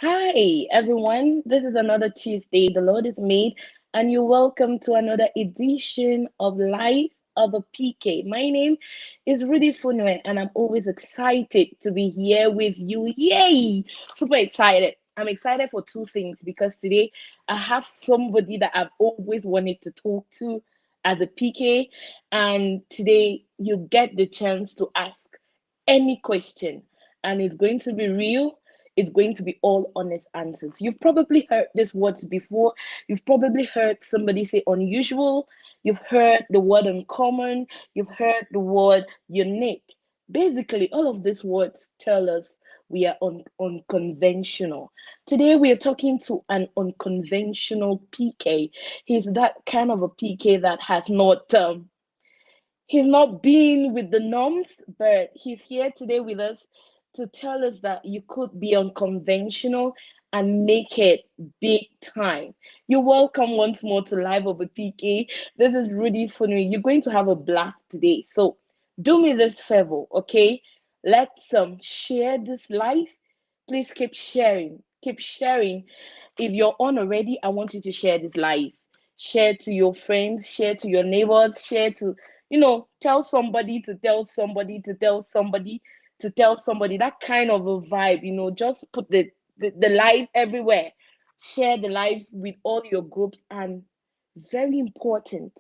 Hi, everyone. This is another Tuesday the Lord has made, and you're welcome to another edition of Life of a PK. My name is Rudy Funwie, and I'm always excited to be here with you. Yay! Super excited. I'm excited for two things because today I have somebody that I've always wanted to talk to as a PK, and today you get the chance to ask any question, and it's going to be real. It's going to be all honest answers. You've probably heard these words before. You've probably heard somebody say unusual. You've heard the word uncommon. You've heard the word unique. Basically, all of these words tell us we are unconventional. Today, we are talking to an unconventional PK. He's that kind of a PK that has not he's not been with the norms, but he's here today with us to tell us that you could be unconventional and make it big time. You're welcome once more to Live Over PK. This is Rudy Funwie. You're going to have a blast today. So do me this favor, okay? Let's share this live. Please keep sharing. Keep sharing. If you're on already, I want you to share this live. Share to your friends, share to your neighbors, share to tell somebody to tell somebody to tell somebody to tell somebody, that kind of a vibe, just put the live everywhere. Share the live with all your groups. And very important,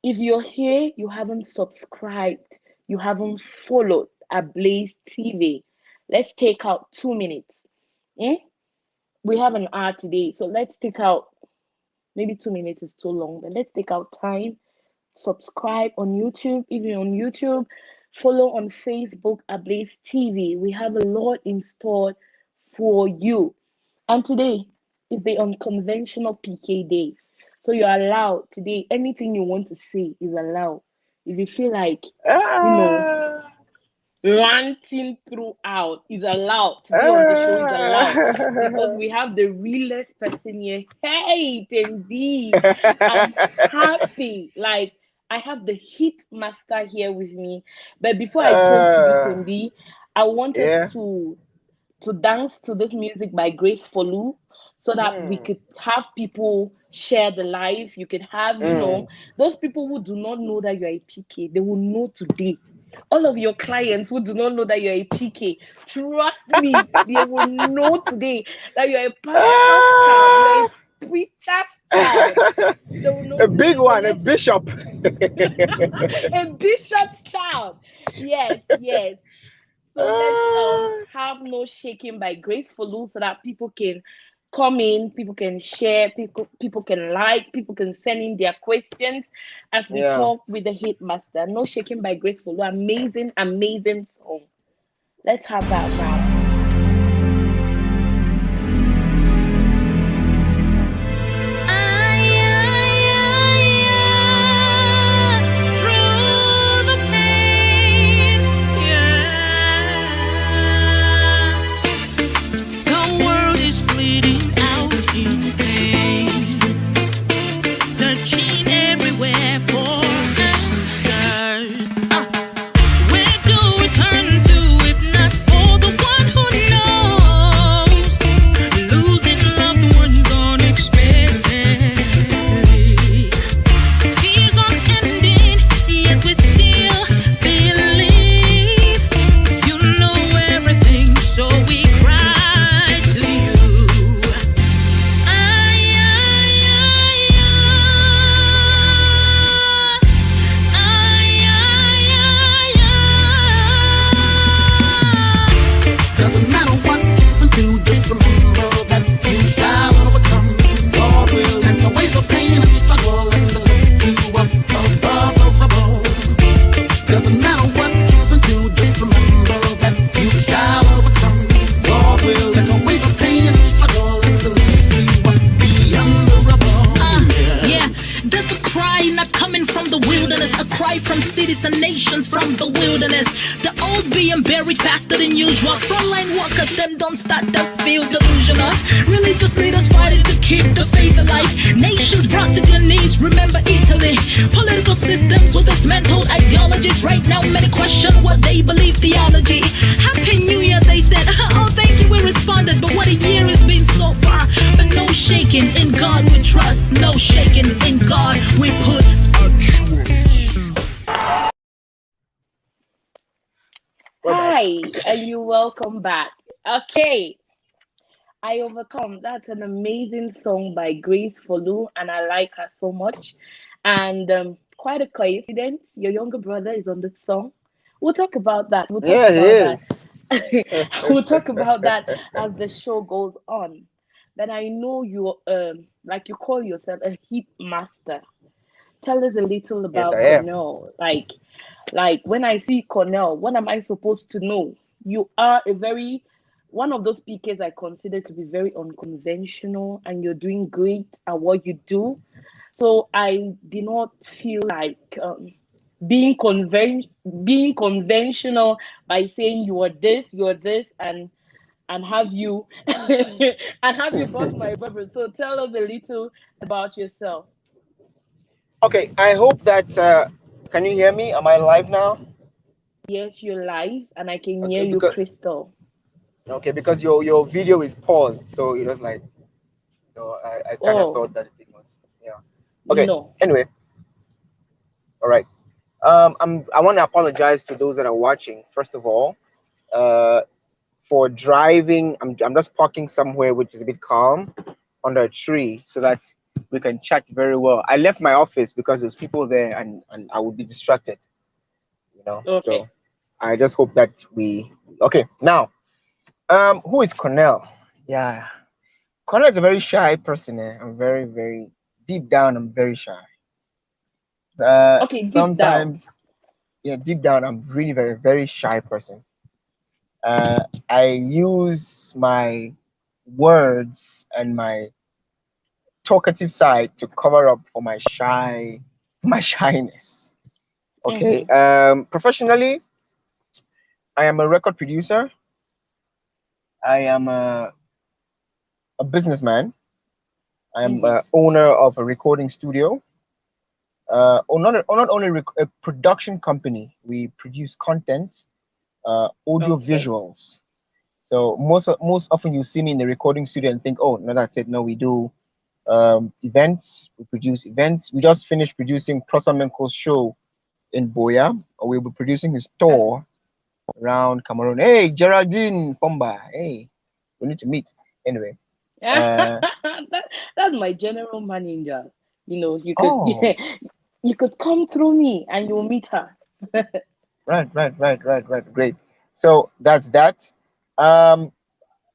if you're here, you haven't subscribed, you haven't followed Ablaze TV, let's take out 2 minutes. Hmm? We have an hour today, so let's take out, maybe 2 minutes is too long, but let's take out time. Subscribe on YouTube. If you're on YouTube, follow on Facebook, Ablaze TV. We have a lot in store for you. And today is the unconventional PK day. So you're allowed today, anything you want to say is allowed. If you feel like, ranting throughout is allowed. Today on the show is allowed. Because we have the realest person here. Hey, Tembi. I'm happy. Like, I have the hit master here with me. But before I talk to you, Tembi, I want us to dance to this music by Grace Folu so that we could have people share the live. You could have, those people who do not know that you're a PK, they will know today. All of your clients who do not know that you're a PK, trust me, they will know today that you're a pastor's child, you're a preacher's child. They will know a big one, a bishop. A bishop's child. Yes. So let's have no shaking by Grace Folu so that people can come in, people can share, people can like, people can send in their questions as we talk with the hit master. No shaking by Grace Folu. Amazing song. Let's have that now. From cities and nations, from the wilderness. The old being buried faster than usual. Frontline workers, them don't start to feel delusional. Religious leaders fighting to keep the faith alive. Nations brought to their knees, remember Italy. Political systems with dismantled ideologies. Right now many question what they believe theology. Happy New Year, they said. Oh, thank you, we responded. But what do Hi, and you welcome back. Okay, I Overcome. That's an amazing song by Grace Follow, and I like her so much. And quite a coincidence, your younger brother is on the song. We'll talk about that. We'll talk Yeah, he about that. is. We'll talk about that as the show goes on. But I know you're like you call yourself a hip master. Tell us a little Yes, about I am. Cornell. Like when I see Cornell, what am I supposed to know? You are a very one of those PKs I consider to be very unconventional, and you're doing great at what you do. So I did not feel like being conventional by saying you are this, and have you and have you bought my brother. So tell us a little about yourself. Okay, I hope that can you hear me? Am I live now? Yes, you're live, and I can hear Okay, you because crystal. your video is paused, so it was like I kind of Oh, thought that the thing was yeah. Okay. no. Anyway, all right. I want to apologize to those that are watching. First of all, uh, for driving. I'm just parking somewhere which is a bit calm under a tree so that we can chat very well. I left my office because there's people there and I would be distracted, you know. Okay. So I just hope that we okay now. Who is Cornell? Yeah, Cornell is a very shy person. I'm very deep down. I'm very shy. Okay, deep down. Sometimes, yeah, deep down, I'm really very shy person. Uh, I use my words and my talkative side to cover up for my my shyness. Okay. Mm-hmm. Professionally, I am a record producer. I am a businessman. I am Mm-hmm. owner of a recording studio. Not only a production company. We produce content, audio Okay. visuals. So most often you see me in the recording studio and think, oh, no, that's it. No, we do events. We produce events. We just finished producing Prosper Menko's show in Boya. We'll be producing his Uh, tour around Cameroon. Hey, Geraldine Pomba. Hey, we need to meet. Anyway. Uh, that's my general manager. You could oh, you could come through me and you'll meet her. right. Great. So that's that. Um,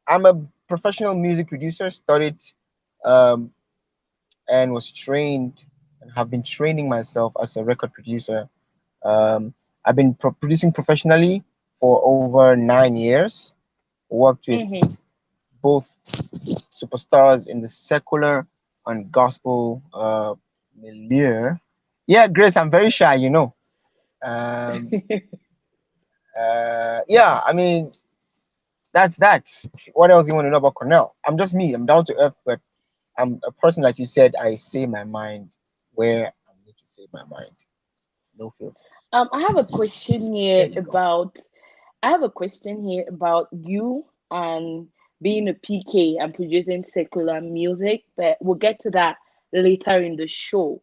I'm a professional music producer, studied um, and was trained and have been training myself as a record producer. Um, I've been producing professionally for over 9 years. Worked with Mm-hmm. both superstars in the secular and gospel milieu. Yeah, Grace, I'm very shy, you know. Um, yeah, I mean, that's that. What else do you want to know about Cornell? I'm just me. I'm down to earth, but I'm a person, like you said, I say my mind where I need to say my mind. No filters. I have a question There here you go. about I have a question here about you and being a PK and producing secular music, but we'll get to that later in the show.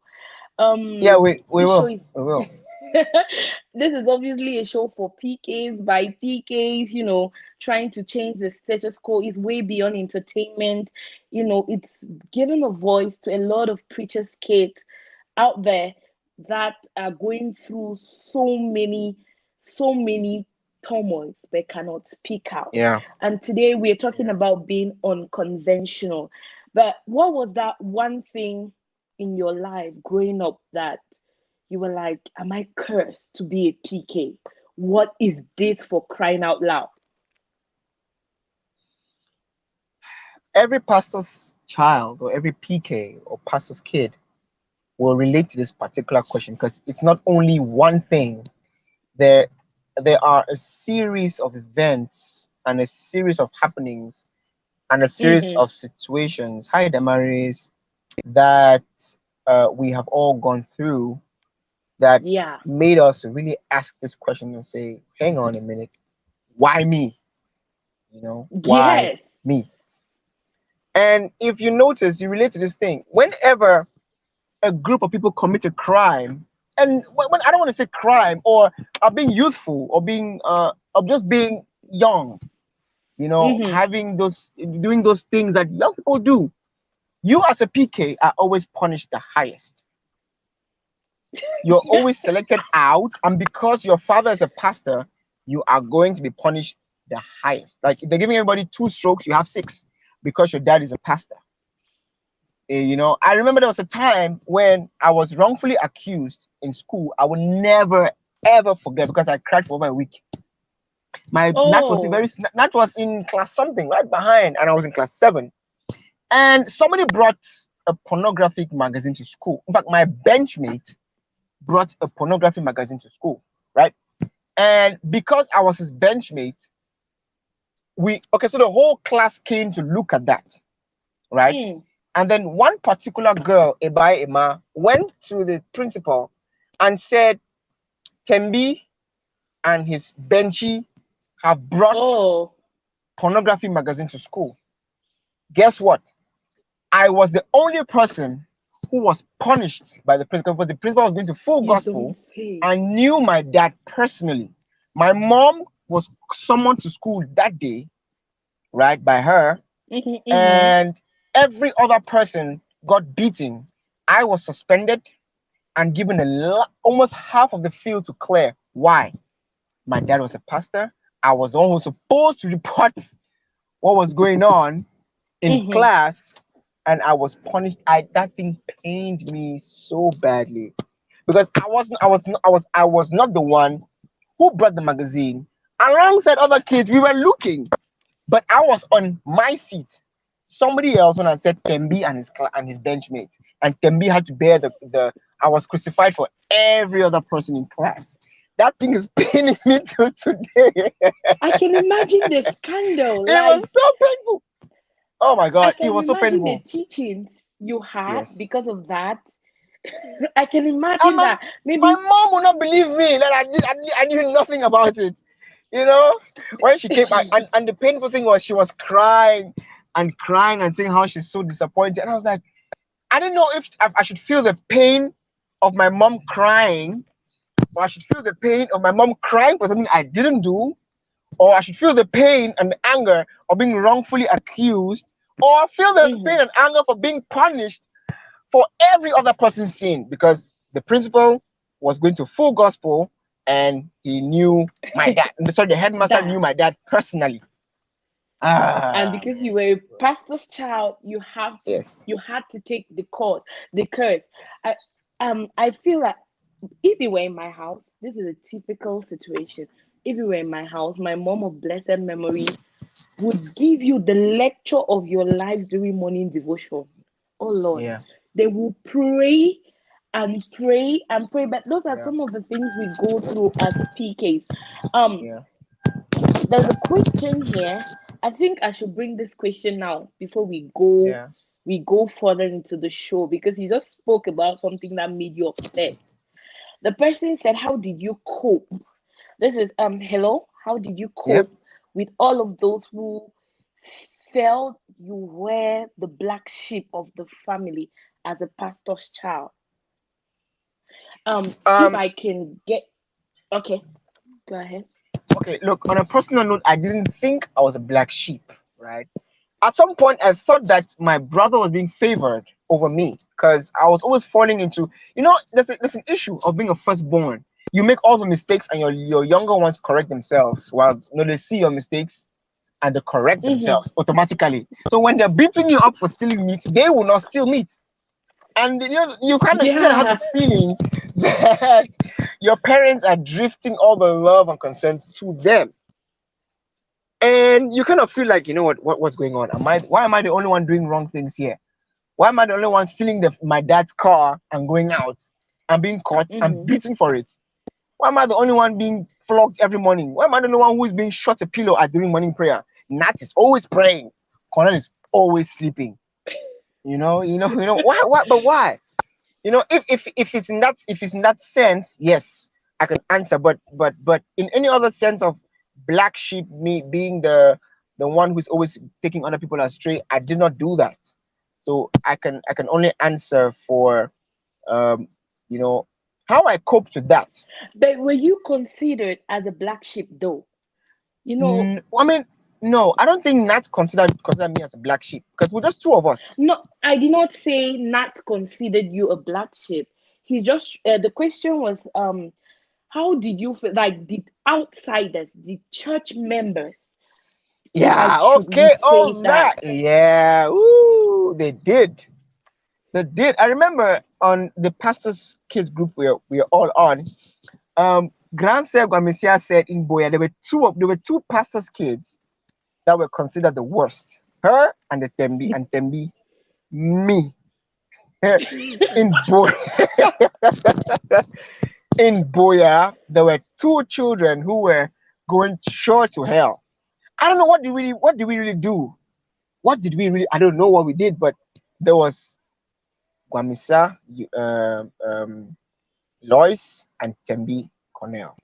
Yeah, Um, we this show will. is We will. this is obviously a show for PKs by PKs, trying to change the status quo is way beyond entertainment. It's giving a voice to a lot of preachers' kids out there that are going through so many turmoils but cannot speak out. Yeah. And today we're talking Yeah. about being unconventional. But what was that one thing in your life growing up that you were like, am I cursed to be a PK? What is this for crying out loud? Every pastor's child or every PK or pastor's kid will relate to this particular question because it's not only one thing. There, there are a series of events and a series of happenings and a series Mm-hmm. of situations. Hi, Damaris, that we have all gone through that Yeah. made us really ask this question and say, hang on a minute, why me? You know, why Yes. me? And if you notice, you relate to this thing. Whenever a group of people commit a crime, and when I don't want to say crime or are being youthful or being of just being young, Mm-hmm. having doing those things that young people do. You as a PK are always punished the highest. You're always selected out, and because your father is a pastor, you are going to be punished the highest. Like, they're giving everybody 2 strokes, you have 6 because your dad is a pastor. I remember there was a time when I was wrongfully accused in school. I will never ever forget, because I cried for over a week. My Oh. Nat was in class something right behind, and I was in class 7. And somebody brought a pornographic magazine to school. In fact, my benchmate brought a pornography magazine to school, right? And because I was his benchmate, so the whole class came to look at that, right? Mm. And then one particular girl, Ebai Emma, went to the principal and said, Tembi and his benchy have brought Oh. pornography magazine to school. Guess what? I was the only person who was punished by the principal, because the principal was going to full You don't gospel say. and knew my dad personally. My mom was summoned to school that day, right, by her, Mm-hmm, mm-hmm. and every other person got beaten. I was suspended and given almost half of the field to clear. Why? My dad was a pastor. I was almost supposed to report what was going on in Mm-hmm. class, and I was punished. That thing pained me so badly, because I was not the one who brought the magazine. Alongside other kids, we were looking, but I was on my seat. Somebody else, when I said Tembi and his benchmate, and Tembi had to bear the I was crucified for every other person in class. That thing is paining me till today. I can imagine the scandal. It Like, was so painful. Oh my I God, it can was so imagine the painful. teachings you had Yes. because of that. I can And imagine my that. my Maybe. mom would not believe me that I knew nothing about it. You know, when she came, and the painful thing was, she was crying and crying and saying how she's so disappointed. And I was like, I didn't know if I should feel the pain of my mom crying, or I should feel the pain of my mom crying for something I didn't do, or I should feel the pain and the anger of being wrongfully accused, or feel the pain Mm-hmm. and anger for being punished for every other person's sin, because the principal was going to full gospel and he knew my dad. Sorry, the headmaster That. knew my dad personally. And Ah, because you man, were a this was, pastor's child, yes, you had to take the curse. I I feel like if you were in my house, this is a typical situation. If you were in my house, my mom of blessed memory would give you the lecture of your life during morning devotion. Oh Lord, yeah, they will pray and pray and pray. But those are yeah, some of the things we go through as PKs. Um, yeah, there's a question here. I think I should bring this question now before yeah. we go further into the show, because you just spoke about something that made you upset. The person said, "How did you cope?" This is hello. How did you Yep. cope with all of those who felt you were the black sheep of the family as a pastor's child? If Um. I can get okay, go ahead. Okay. Look. On a personal note, I didn't think I was a black sheep. Right. At some point, I thought that my brother was being favored over me, because I was always falling into, there's an issue of being a firstborn. You make all the mistakes, and your younger ones correct themselves. While they see your mistakes and they correct Mm-hmm. themselves automatically. So when they're beating you up for stealing meat, they will not steal meat. And you kind of have the Yeah. feeling that your parents are drifting all the love and concern to them. And you kind of feel like, what's going on? Why am I the only one doing wrong things here? Why am I the only one stealing my dad's car and going out and being caught and Mm-hmm. beaten for it? Why am I the only one being flogged every morning? Why am I the only one who is being shot a pillow at during morning prayer? Nat is always praying. Cornel is always sleeping. Why? But why? If it's in that sense, yes, I can answer. But in any other sense of black sheep, me being the one who's always taking other people astray, I did not do that. So I can only answer for um you know how I coped with that. But were you considered as a black sheep though? You know, I mean, no, I don't think Nat consider me as a black sheep because we're just two of us. no, I did not say Nat considered you a black sheep. He just the question was how did you feel, like did outsiders, the church members, Yeah, like should we okay, say all that? that. Yeah, ooh, they did. They did. I remember on the pastor's kids group we are all on. Grand Sir Gwamisia said in Boya there were two pastors' kids that were considered the worst. Her and the Tembi and Tembi, me. In Boya in Boya, there were two children who were going sure to hell. I don't know what did we really do? What did we really I don't know what we did, but there was Gwamisa, Lois, and Tembi Cornel.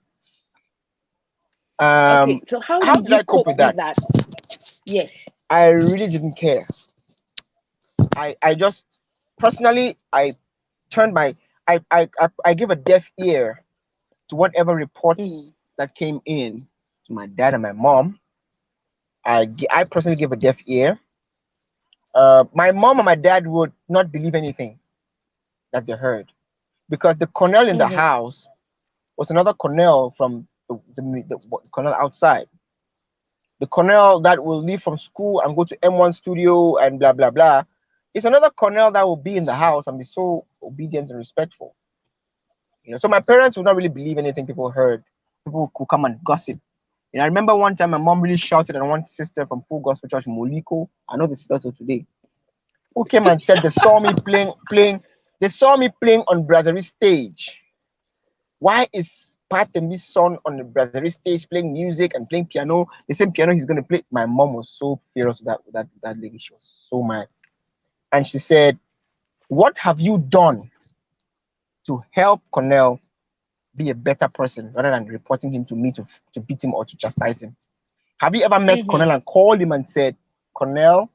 Okay, so how How did did you I cope cope with with that? that? Yes. I really didn't care. I just personally I turned my I give a deaf ear to whatever Mm, reports that came in to my dad and my mom. I personally give a deaf ear. My mom and my dad would not believe anything that they heard because the Cornell in the mm-hmm, house was another Cornell from the Cornell outside. The Cornell that will leave from school and go to M1 studio and blah blah blah. It's another Cornell that will be in the house and be so obedient and respectful. So my parents would not really believe anything people heard. People could come and gossip. I remember one time my mom really shouted at one sister from Full Gospel Church, Moliko. I know the sister till today, who came and said they saw me playing. They saw me playing on Brasserie stage. Why is Pat and Miss son on the Brasserie stage playing music and playing piano? The same piano he's gonna play. My mom was so furious with that lady. She was so mad, and she said, "What have you done to help Cornell be a better person rather than reporting him to me to beat him or to chastise him? Have you ever met mm-hmm. Cornell and called him and said, Cornell,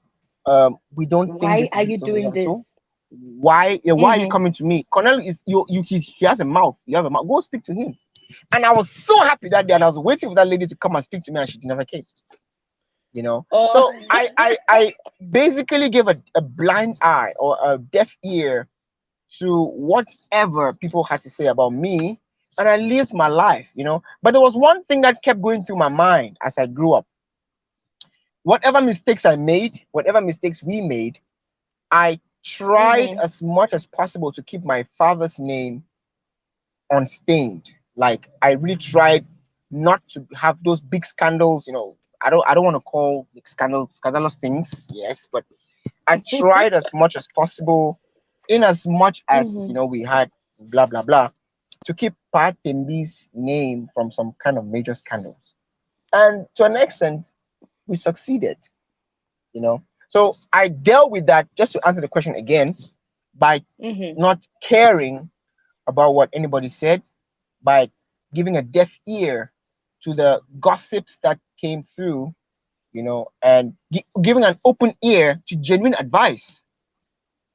we don't think Why this are is you so, so, so, doing and this? so. Why are you Mm-hmm. coming to me? Cornell is he has a mouth. You have a mouth. Go speak to him." And I was so happy that day, and I was waiting for that lady to come and speak to me, and she never came. Oh, So I basically gave a blind eye or a deaf ear to whatever people had to say about me, and I lived my life. But there was one thing that kept going through my mind as I grew up. Whatever mistakes I made, whatever mistakes we made, I tried mm-hmm. as much as possible to keep my father's name unstained. Like I really tried not to have those big scandals. I don't want to call like scandalous things, yes, but I tried as much as possible, in as much as Mm-hmm. we had blah blah blah, to keep Pat Tembi's name from some kind of major scandals. And to an extent, we succeeded. you know. So I dealt with that, just to answer the question again, by Mm-hmm. not caring about what anybody said, by giving a deaf ear to the gossips that came through, and giving an open ear to genuine advice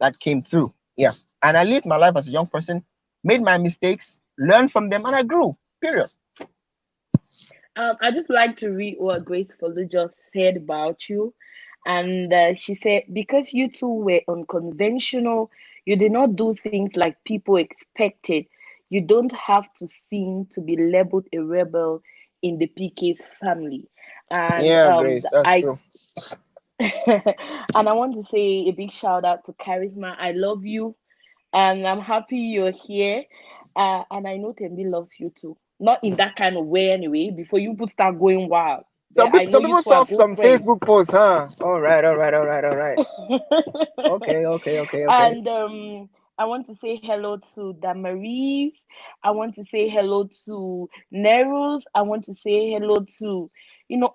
that came through. Yeah. And I lived my life as a young person, made my mistakes, learned from them, and I grew. Period. I just like to read what Grace Follow just said about you. And she said, because you two were unconventional, you did not do things like people expected. You don't have to seem to be labeled a rebel in the PK's family. And Yeah, Grace, that's I true. and I want to say a big shout out to Charisma. I love you, and I'm happy you're here. And I know Tembi loves you too. Not in that kind of way, anyway. Before you put start going wild, Some I people, know some you people two are saw good some friends. Facebook posts, huh? All right, all right, all right, all right. Okay, okay, okay, okay. And I want to say hello to Damaris. I want to say hello to Nerus. I want to say hello to,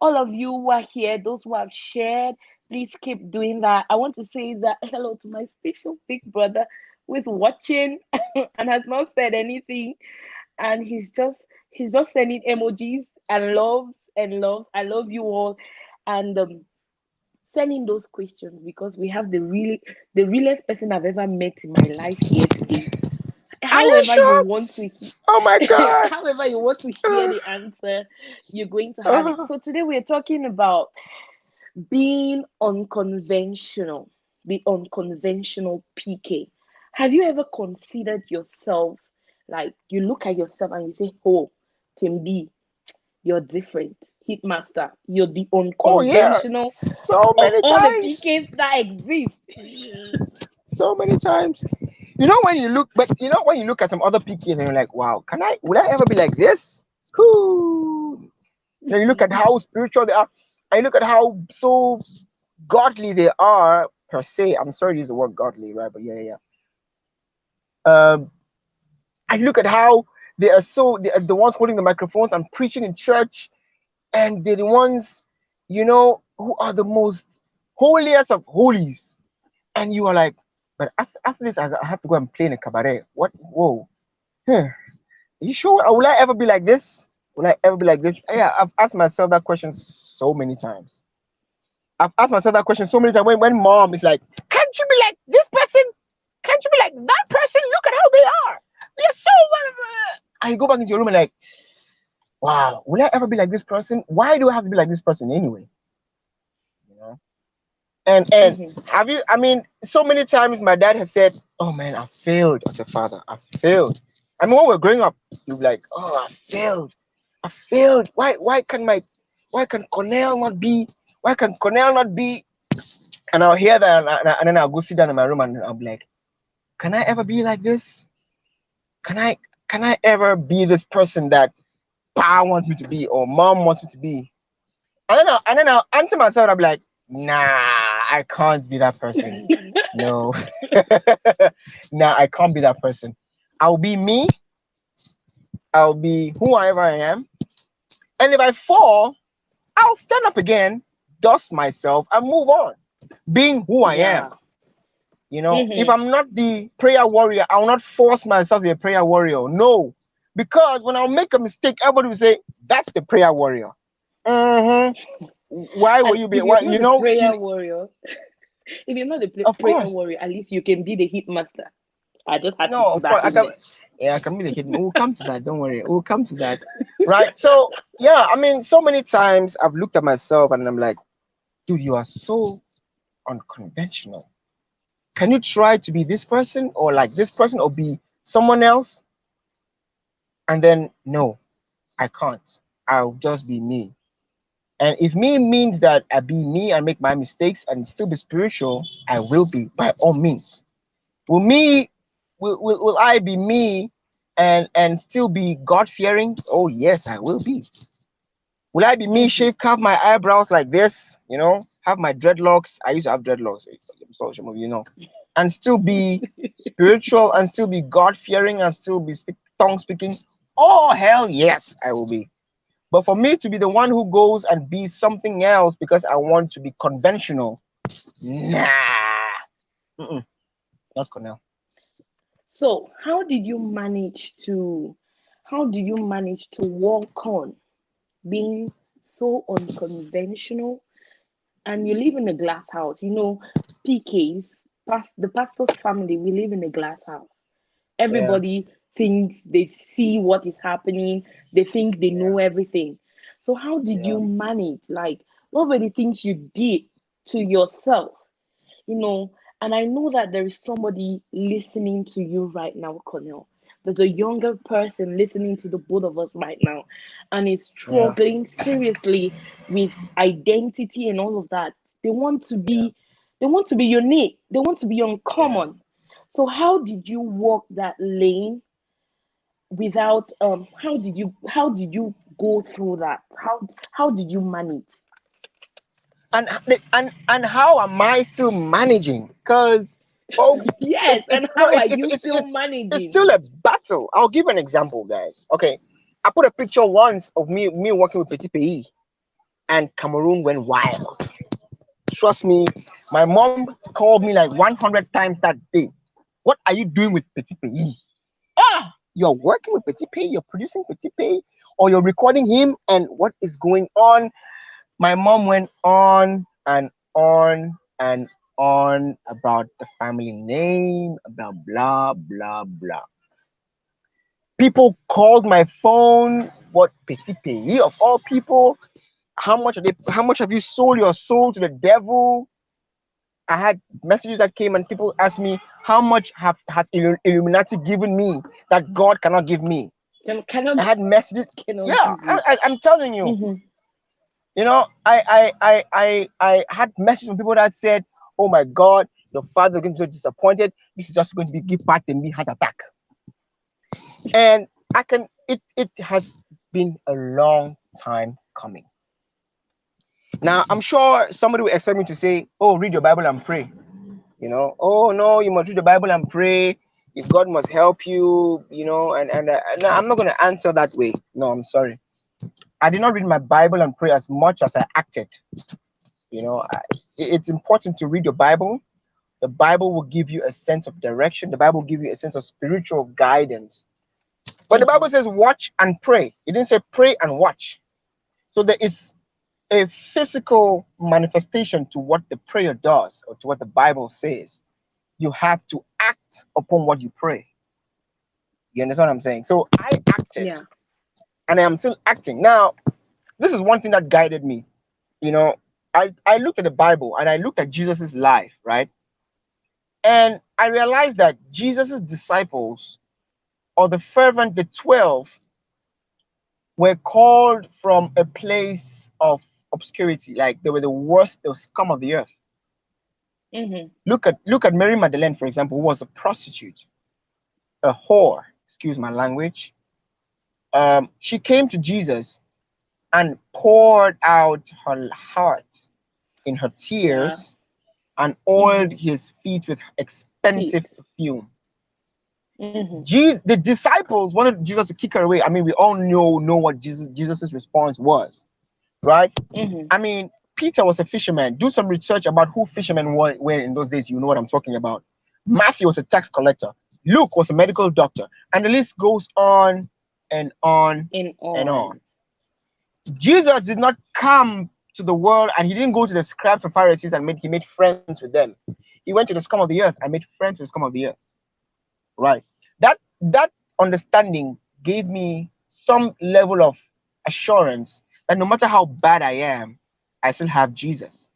all of you who are here, those who have shared. Please keep doing that. I want to say that hello to my special big brother who is watching and has not said anything. And he's just sending emojis and loves and loves. I love you all. And sending those questions because we have the realest person I've ever met in my life here today. Are you however you sure? want to Oh my God. however you want to hear Uh, the answer, you're going to have it. uh, So today we're talking about being unconventional, the unconventional PK. Have you ever considered yourself, like you look at yourself and you say, oh, Tim B, you're different. Hitmaster, you're the oh yeah, unconventional so of many all the times. PKs that exist. So many times. You know when you look, but you know when you look at some other PKs and you're like, wow, will I ever be like this? Whoo. You know, you look at how spiritual they are, and you look at how so godly they are per se. I'm sorry to use the word godly, right? But yeah, yeah. Um, and you look at how they are the ones holding the microphones and preaching in church, and they're the ones, who are the most holiest of holies. And you are like, but after this, I have to go and play in a cabaret. What? Whoa. Huh. Are you sure? Will I ever be like this? Will I ever be like this? Yeah, I've asked myself that question so many times. I've asked myself that question so many times when mom is like, can't you be like this person? Can't you be like that person? Look at how they are. They're so. I go back into your room and like, wow, will I ever be like this person? Why do I have to be like this person anyway? You know? And Mhm. have you? I mean, so many times my dad has said, "Oh man, I failed as a father. I failed." I mean, when we're growing up, you're like, "Oh, I failed. I failed. Why can Cornell not be? Why can Cornell not be?" And I'll hear that, and then I'll go sit down in my room, and I'll be like, "Can I ever be like this? Can I? Can I ever be this person that Pa wants me to be, or Mom wants me to be?" And then I'll answer myself. And I'll be like, "Nah, I can't be that person. No, nah, I can't be that person. I'll be me. I'll be whoever I am. And if I fall, I'll stand up again, dust myself, and move on. Being who I am. Yeah. If Mhm. I'm not the prayer warrior, I will not force myself to be a prayer warrior. No, because when I'll make a mistake, everybody will say that's the prayer warrior. Mm-hmm. Why will And you be? if you're Why? not the prayer warrior, if you're not the Of prayer course. warrior, at least you can be the hit master. I just had to No, put of course that I in can. there. Yeah, I can be the hidden. We'll come to that. Don't worry. We'll come to that. Right. So yeah, I mean, so many times I've looked at myself and I'm like, dude, you are so unconventional. Can you try to be this person or like this person or be someone else? And then no, I can't. I'll just be me. And if me means that I be me and make my mistakes and still be spiritual, I will be by all means. Will me will I be me and still be God fearing? Oh yes, I will be. Will I be me, Mhm. carve my eyebrows like this, have my dreadlocks? I used to have dreadlocks, and still be spiritual and still be God fearing and still be tongue speaking? Oh hell yes, I will be. But for me to be the one who goes and be something else because I want to be conventional, nah, mm-mm, not Cornell. So, how do you manage to work on being so unconventional? And you live in a glass house. PKs, the pastor's family, we live in a glass house. Yeah, Everybody thinks they see what is happening, they think they yeah, know everything. So, how did yeah, you manage? Like, what were the things you did to yourself? you know and I know that there is somebody listening to you right now, Cornell. There's a younger person listening to the both of us right now and is yeah, struggling seriously with identity and all of that. They want to yeah, be they want to be unique, they want to be yeah. uncommon. So how did you walk that lane without how did you go through that? How did you manage? And how am I still managing? Because folks, Yes, it's and no, how are you still it's managing? still a battle. I'll give an example, guys. Okay, I put a picture once of me working with Petit Pays, and Cameroon went wild. Trust me, my mom called me like 100 times that day. What are you doing with Petit Pays? Ah, you're working with Petit Pays, you're producing Petit Pays, or you're recording him, and what is going on? My mom went on and on and on about the family name, about blah blah blah. People called my phone. What petit pays of all people? How much are they? How much have you sold your soul to the devil? I had messages that came and people asked me, how much has Illuminati given me that God cannot give me? I Cannot had messages. cannot Yeah, give you. I'm telling you. Mm-hmm. You know, I had messages from people that said, "Oh my God, your father is going to be so disappointed. This is just going to be give back and me heart attack." And I can. It has been a long time coming. Now I'm sure somebody will expect me to say, "Oh, read your Bible and pray." You know, oh no, you must read the Bible and pray. If God must help you, you know, and no, I'm not going to answer that way. No, I'm sorry. I did not read my Bible and pray as much as I acted. You know, it's important to read your Bible. The Bible will give you a sense of direction. The Bible will give you a sense of spiritual guidance. But the Bible says watch and pray. It didn't say pray and watch. So there is a physical manifestation to what the prayer does or to what the Bible says. You have to act upon what you pray. You understand what I'm saying? So I acted Yeah. and I am still acting. Now, this is one thing that guided me. You know, I looked at the Bible and I looked at Jesus's life, right? And I realized that Jesus's disciples or the 12 were called from a place of obscurity. Like they were the worst, the scum of the earth. Mm-hmm. Look at Mary Magdalene, for example, who was a prostitute, a whore, excuse my language. She came to Jesus and poured out her heart in her Yeah. tears and oiled his feet with Feet. expensive perfume. Mm-hmm. The disciples wanted Jesus to kick her away. I mean, we all know what Jesus's response was, right? Mm-hmm. I mean, Peter was a fisherman. Do some research about who fishermen were in those days. You know what I'm talking about. Matthew was a tax collector. Luke was a medical doctor, and the list goes on and on And and on. on. Jesus did not come to the world and he didn't go to the scribes and Pharisees and he made friends with them. He went to the scum of the earth and made friends with the scum of the earth. Right. That understanding gave me some level of assurance that no matter how bad I am, I still have Jesus.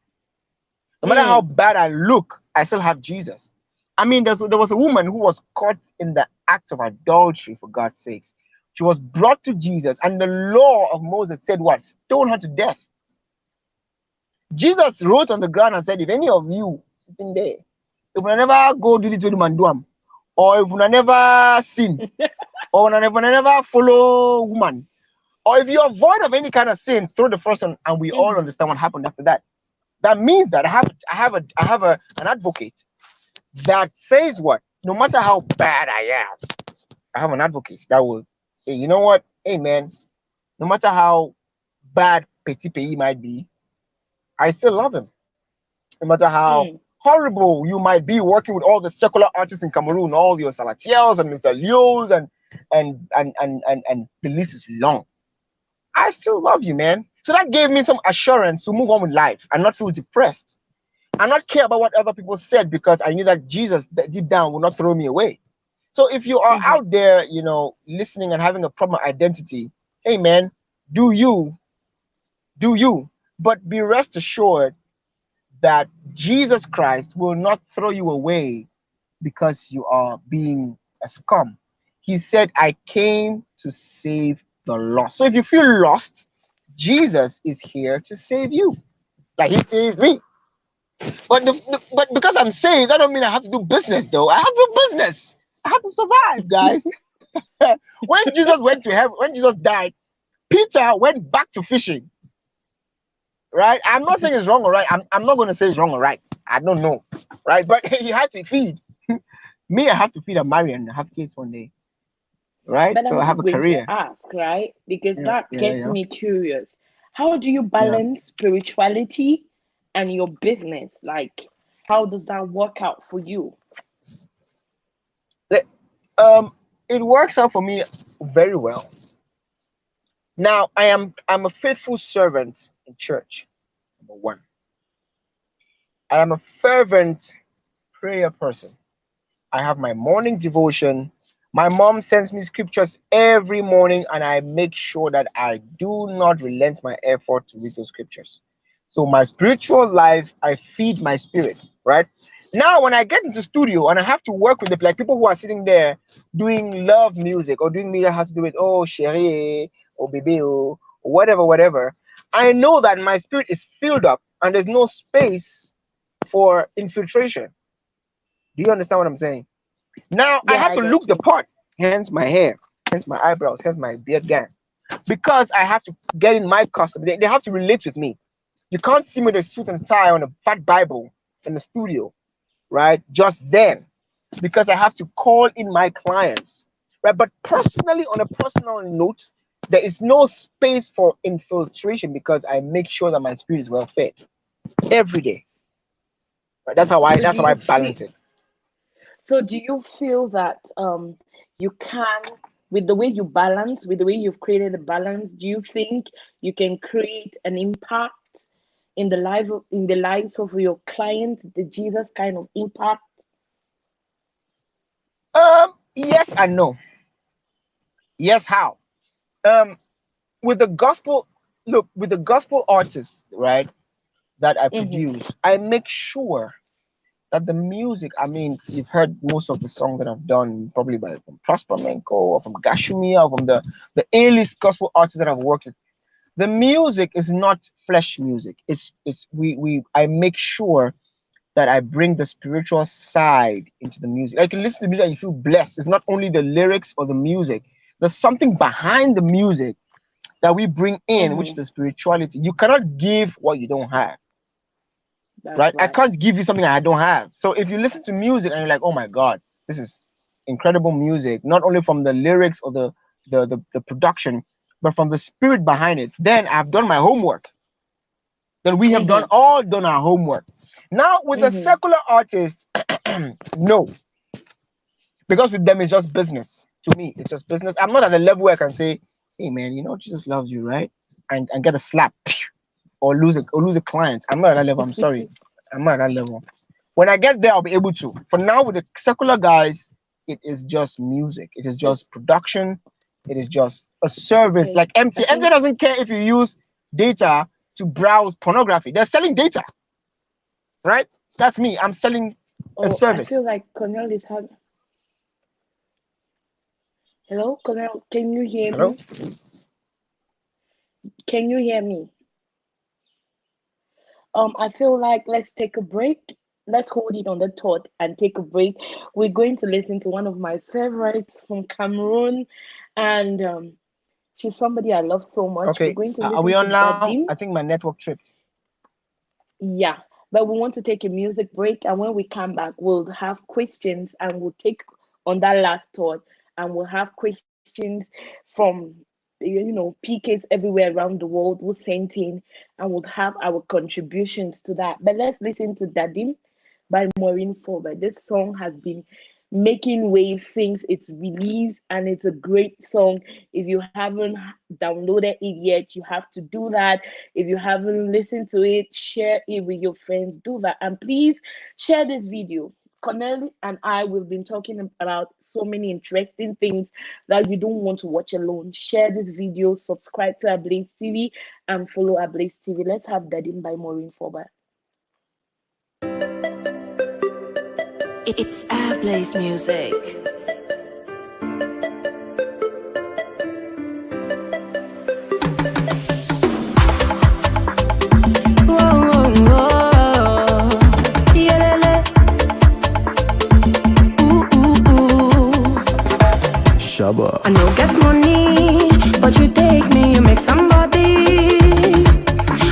No matter how bad I look, I still have Jesus. I mean, there was a woman who was caught in the act of adultery, for God's sakes. She was brought to Jesus, and the law of Moses said what? Stone her to death. Jesus wrote on the ground and said, if any of you sitting there, if we never go do this with man do am, or if we never sin, or if we never follow woman, or if you're void of any kind of sin, throw the first one, and we all understand what happened after that. That means that I have an advocate that says what? No matter how bad I am, I have an advocate that will say, you know what? Hey man, no matter how bad Petit Pays might be, I still love him. No matter how horrible you might be working with all the secular artists in Cameroon, all your Salatiels and Mr. Leos and the list is long. I still love you, man. So that gave me some assurance to move on with life and not feel depressed and not care about what other people said because I knew that Jesus deep down would not throw me away. So if you are out there, you know, listening and having a problem identity, hey man, do you, do you, but be rest assured that Jesus Christ will not throw you away because you are being a scum. He said, I came to save the lost. So if you feel lost, Jesus is here to save you. Like he saved me. But because I'm saved, that don't mean I have to do business though. I have to do business. I have to survive, guys. When Jesus went to heaven, when Jesus died, Peter went back to fishing. Right? I'm not saying it's wrong or right. I'm not going to say it's wrong or right. I don't know. Right? But he had to feed. Me, I have to feed and marry and have kids one day. Right? But So I'm I have just a going to career. ask, right? Because Yeah, that yeah, gets yeah. me curious. How do you Yeah. balance spirituality and your business? Like, how does that work out for you? Le- it works out for me very well. Now I'm a faithful servant in church. Number one. I am a fervent prayer person. I have my morning devotion, My mom sends me scriptures every morning, and I make sure that I do not relent my effort to read those scriptures. So my spiritual life, I feed my spirit, right? Now, when I get into studio and I have to work with the like people who are sitting there doing love music or doing music has to do with oh chérie or bébé or whatever, I know that my spirit is filled up and there's no space for infiltration. Do you understand what I'm saying? Now I Yeah, have I to get look the you. part, hence my hair, hence my eyebrows, hence my beard gang, because I have to get in my custom. They have to relate with me. You can't see me with a suit and tie on a fat Bible in the studio, right? Just then, because I have to call in my clients, right? But personally, on a personal note, there is no space for infiltration because I make sure that my spirit is well fed every day. Right? That's how I So that's do how I you feel? balance it. So do you feel that you can, with the way you balance, with the way you've created a balance, do you think you can create an impact in the lives of your clients, the Jesus kind of impact? Yes and no. Yes, how? Um, with the gospel, look, with the gospel artists, right, that I Mm-hmm. produce, I make sure that the music, I mean, you've heard most of the songs that I've done, probably by from Prosper Menko or from Gashumia or from the A-list gospel artists that I've worked with. The music is not flesh music. It's we I make sure that I bring the spiritual side into the music. Like you listen to music and you feel blessed. It's not only the lyrics or the music. There's something behind the music that we bring in, which is Mm-hmm. the spirituality. You cannot give what you don't have, That's right? I right. can't give you something I don't have. So if you listen to music and you're like, oh my God, this is incredible music, not only from the lyrics or the production, but from the spirit behind it, then I've done my homework. Then we have Mm-hmm. done our homework. Now with the Mm-hmm. secular artists, no, because with them it's just business. To me, it's just business. I'm not at a level where I can say, hey man, you know Jesus loves you, right? And get a slap or lose a client. I'm not at that level. I'm sorry. I'm not at that level. When I get there, I'll be able to. For now, with the secular guys, it is just music. It is just production. It is just a service. Okay. Like I MT. MT think doesn't care if you use data to browse pornography. They're selling data, right? That's me. I'm selling a oh I service. feel like Cornel is having hello, Cornel, can you hear Hello? me? Can you hear me? I feel like let's take a break. Let's hold it on the thought and take a break. We're going to listen to one of my favorites from Cameroon, and she's somebody I love so much. We're Okay. going to Are we listen to on now? Dadim. I think my network tripped. Yeah, but we want to take a music break, and when we come back, we'll have questions and we'll take on that last thought, and we'll have questions from PKs everywhere around the world who sent in, and we'll have our contributions to that. But let's listen to Dadim by Maureen Forward. This song has been making waves since its release, and it's a great song. If you haven't downloaded it yet, you have to do that. If you haven't listened to it, share it with your friends. Do that. And please share this video. Corneli and I, we've been talking about so many interesting things that you don't want to watch alone. Share this video, subscribe to Ablaze TV, and follow Ablaze TV. Let's have Dadim by Maureen Forward. It's Ablaze music. Shabba. I know get money, but you take me, you make somebody.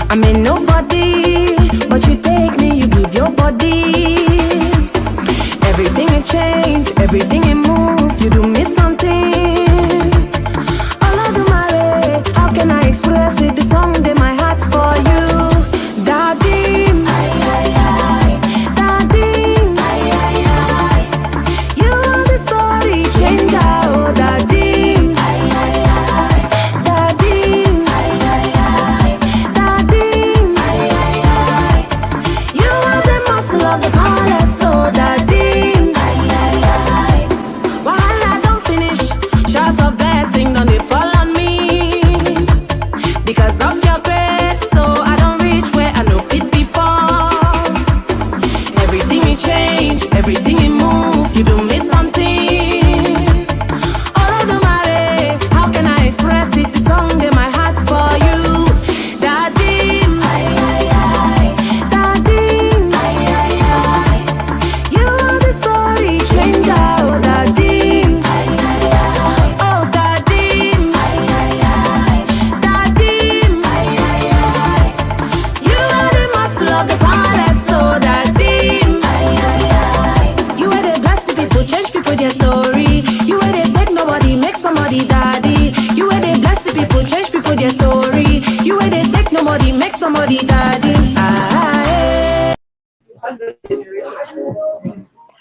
I mean nobody, but you take me, you give your body. Everything you change, everything you move, you do me something. All I do my way, how can I express it? The song in my heart for you, Daddy. Daddy, you are the story changer, oh Daddy.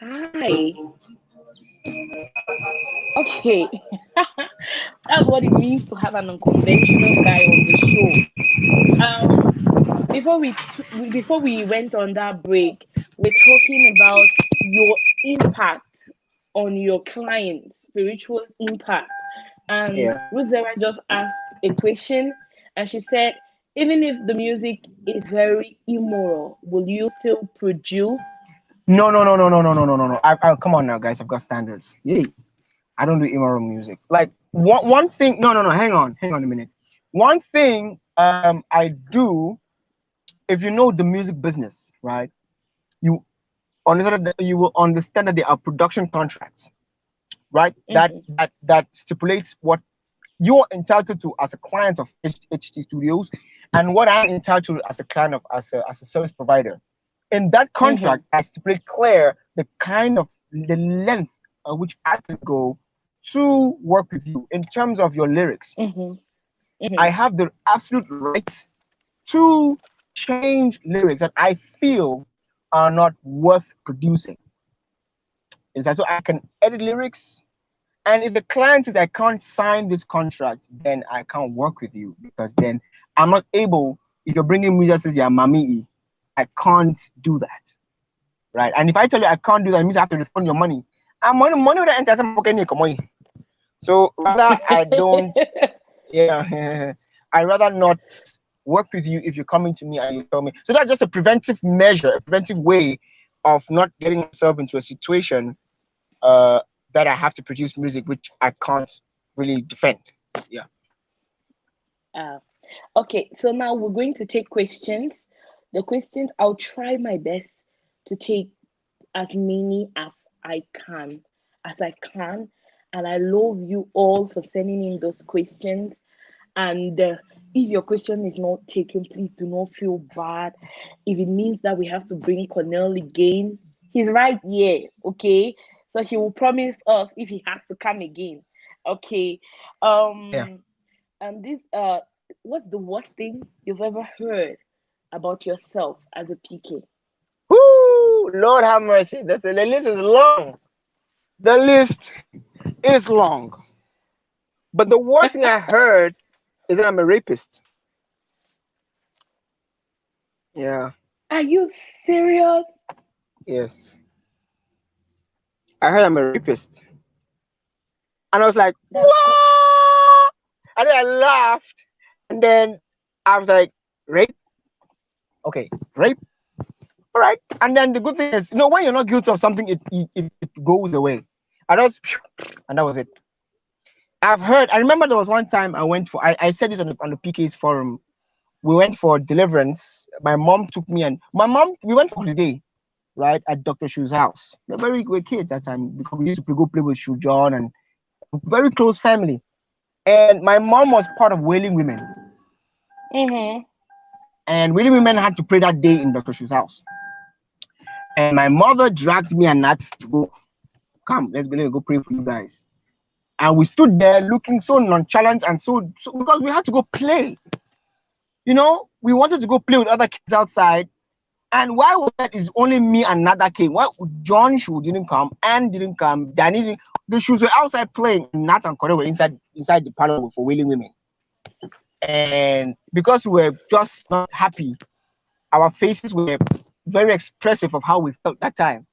Hi. Okay. That's what it means to have an unconventional guy on the show. Before we went on that break, we're talking about your impact on your clients, spiritual impact. And Yeah. Rosera just asked a question, and she said, even if the music is very immoral, will you still produce? No, no, no, no, no, no, no, no, no, no. Come on now, guys. I've got standards. Yay. I don't do immoral music. Like one thing. No, no, no. Hang on a minute. One thing I do. If you know the music business, right? You you will understand that there are production contracts, right? That Mhm, that stipulates what you're entitled to as a client of HT Studios, and what I'm entitled to as a client of as a service provider. In that mhm, contract, I stipulate clear the length at which I can go to work with you in terms of your lyrics. mhm, I mhm, have the absolute right to change lyrics that I feel are not worth producing. So I can edit lyrics. And if the client says I can't sign this contract, then I can't work with you, because then I'm not able. If you're bringing me that says you're mami, I can't do that, right? And if I tell you I can't do that, it means I have to refund your money. And money would enter some pocket, come on. So rather I don't. Yeah, I rather not work with you if you're coming to me and you tell me. So that's just a preventive measure, a preventive way of not getting myself into a situation uh, that I have to produce music which I can't really defend. Yeah. uh, okay, so now we're going to take questions. The questions, I'll try my best to take as many as I can. And I love you all for sending in those questions. And if your question is not taken, please do not feel bad. If it means that we have to bring Cornel again, he's right here, okay? So he will promise us if he has to come again, okay? Yeah. Um, and this what's the worst thing you've ever heard about yourself as a PK? Whoo! Lord have mercy. The list is long. The list is long. But the worst thing I heard is that I'm a rapist. Yeah. Are you serious? Yes. I heard I'm a rapist. And I was like, That's ho- what? And then I laughed. And then I was like, rape? Okay, rape. All right. And then the good thing is, when you're not guilty of something, it goes away. I just, and that was it. I remember there was one time I said this on the PK's forum. We went for deliverance. My mom took me, and we went for holiday, right, at Dr. Shu's house. We're kids at that time, because we used to go play with Shu John, and very close family. And my mom was part of Wailing Women. mm-hmm. And Wailing Women had to pray that day in Dr. Shu's house. And my mother dragged me and Nat to go. Come, let's go pray for you guys. And we stood there looking so nonchalant and so because we had to go play. We wanted to go play with other kids outside. And why was that? Is only me and Nat that came? Why John Shu didn't come, Anne didn't come, Danny didn't. The shoes were outside playing, and Nat and Corey were inside the parlor for Wailing Women. And because we were just not happy, our faces were very expressive of how we felt that time.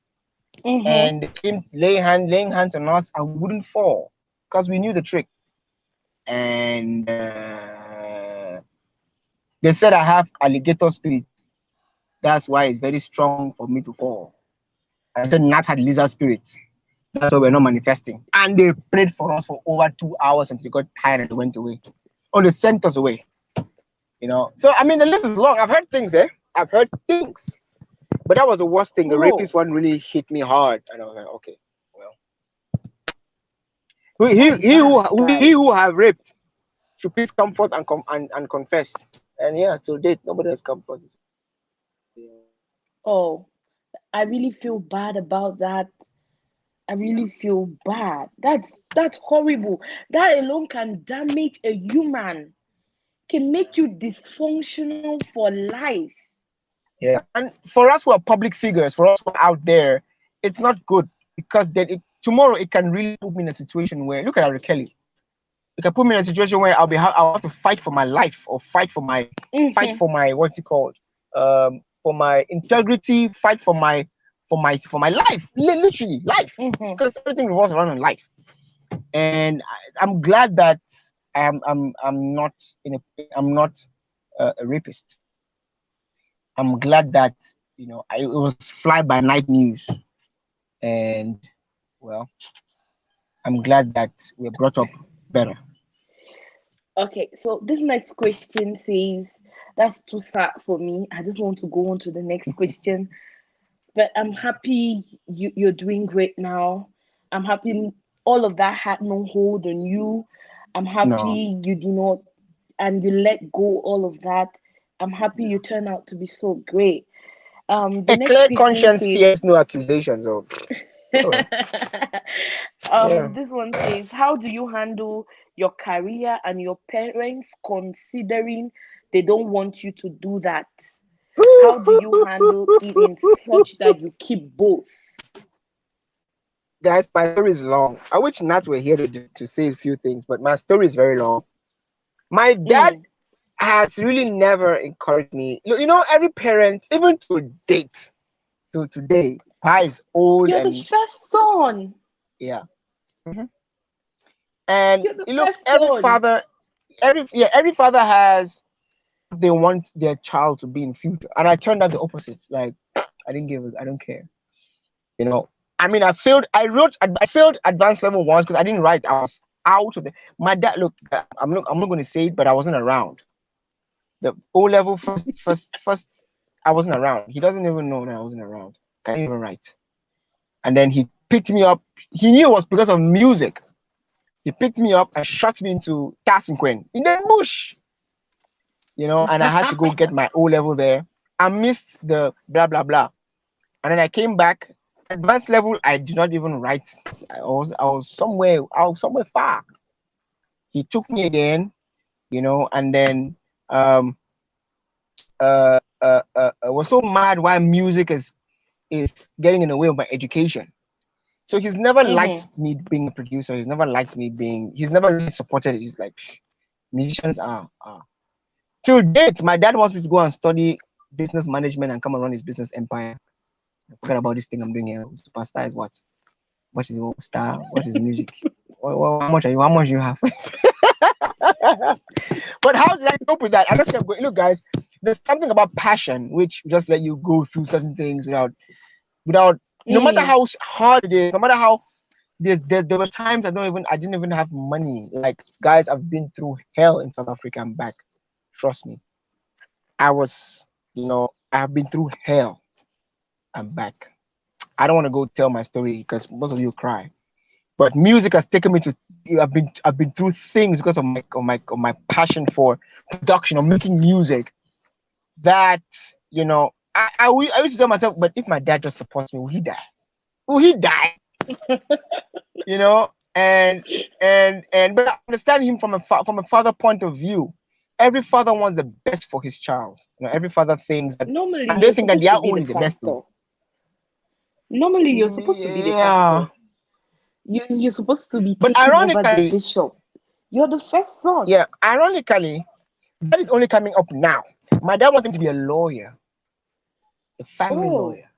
Mm-hmm. And they came laying hands on us, and we wouldn't fall because we knew the trick. And they said I have alligator spirit. That's why it's very strong for me to fall. I said Nat had lizard spirit. That's why we're not manifesting. And they prayed for us for over 2 hours until they got tired and they went away. Oh, they sent us away. So I mean, the list is long. I've heard things, I've heard things. But that was the worst thing. The rapist Oh, one really hit me hard, and I was like, okay, well, that's bad, he guys. who have raped should please come forth and confess. And yeah, to date, nobody has come forth. Oh, I really feel bad about that. I really feel bad. That's horrible. That alone can damage a human, can make you dysfunctional for life. Yeah. And for us who are public figures, for us who are out there, it's not good because then tomorrow it can really put me in a situation where look at Harry Kelly. It can put me in a situation where I'll have to fight for my life or fight for my what's it called? For my integrity, fight for my life. Literally life. Because everything revolves around life. And I'm glad that I'm not a rapist. I'm glad that it was fly by night news, and well, I'm glad that we're brought up better. Okay, so this next question says that's too sad for me. I just want to go on to the next question. But I'm happy you're doing great now. I'm happy all of that had no hold on you. I'm No, happy you do not and you let go all of that. I'm happy you turn out to be so great. The a next clear question conscience says fears no accusations. Oh, well, yeah. this one says, how do you handle your career and your parents considering they don't want you to do that? How do you handle it in such that you keep both? Guys, my story is long. I wish Nat were here to say a few things, but my story is very long. My dad Mm, has really never encouraged me. Every parent, even to date, to today, Pa is old you're the and first son. yeah. Mhm. And You're the look, first son. every father has what they want their child to be in future, and I turned out the opposite. Like I don't care. You know, I mean, I failed advanced level once because I didn't write. I was out of the. My dad, look, I'm not going to say it, but I wasn't around. The O level first, I wasn't around. He doesn't even know that I wasn't around. Can't even write. And then he picked me up. He knew it was because of music. He picked me up and shot me into Tasinquen in the bush, and I had to go get my O level there. I missed the blah blah blah, and then I came back. Advanced level, I did not even write. I was somewhere far. He took me again, and then um I was so mad why music is getting in the way of my education. So he's never liked Mm-hmm. me being a producer. He's never liked me being. He's never really supported it. He's like, musicians are. Till date, my dad wants me to go and study business management and come and run his business empire. Forget about this thing I'm doing here. Superstar is what? What is star? What is music? How much are you? How much do you have? But how did I cope with that? I just kept going. Look, guys, there's something about passion which just let you go through certain things without no matter Mm. how hard it is, no matter how there were times I didn't even have money. Like, guys, I've been through hell in South Africa and back. Trust me. I was, I have been through hell and back. I don't want to go tell my story because most of you cry. But music has taken me to. I've been through things because of my passion for production or making music. That I used to tell myself, but if my dad just supports me, will he die? Will he die? And but I understand him from a father point of view. Every father wants the best for his child. Every father thinks that, Normally, and they you're think that supposed to their be own the is the best pastor. though. Normally, you're supposed to be the Yeah, pastor. You're supposed to be but taking over the ironically, bishop. You're the first son. yeah, ironically, that is only coming up now. My dad wanted to be a lawyer, a family Oh, lawyer.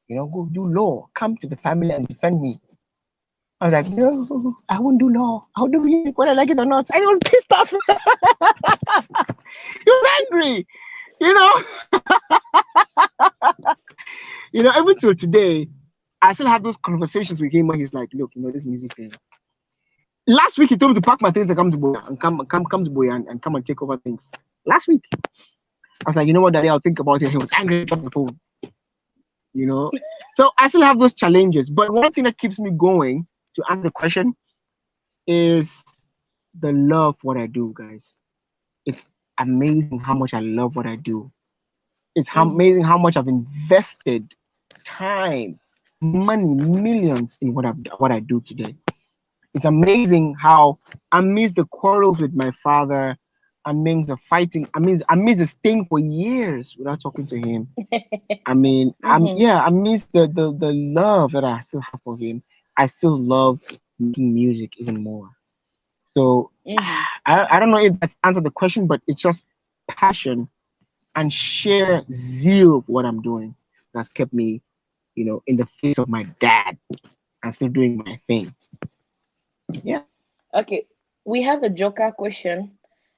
Go do law. Come to the family and defend me. I was like, no, I won't do law. I'll do music whether I like it or not. And he was pissed off. He was angry. You know, even till today, I still have those conversations with him where he's like, look, this music thing. Last week he told me to pack my things and come to Boya and come to Boya and come and take over things. Last week. I was like, you know what, Daddy, I'll think about it. He was angry on the phone. So I still have those challenges. But one thing that keeps me going, to answer the question, is the love for what I do, guys. It's amazing how much I love what I do. It's mm-hmm. amazing how much I've invested time, money, millions in what I do today. It's amazing how, amidst the quarrels with my father, amidst the fighting, amidst the staying for years without talking to him. Mm-hmm. Amidst the love that I still have for him, I still love making music even more. So Mm-hmm. I don't know if that's answered the question, but it's just passion and sheer zeal for what I'm doing that's kept me, in the face of my dad and still doing my thing. Yeah. Okay, we have a joker question,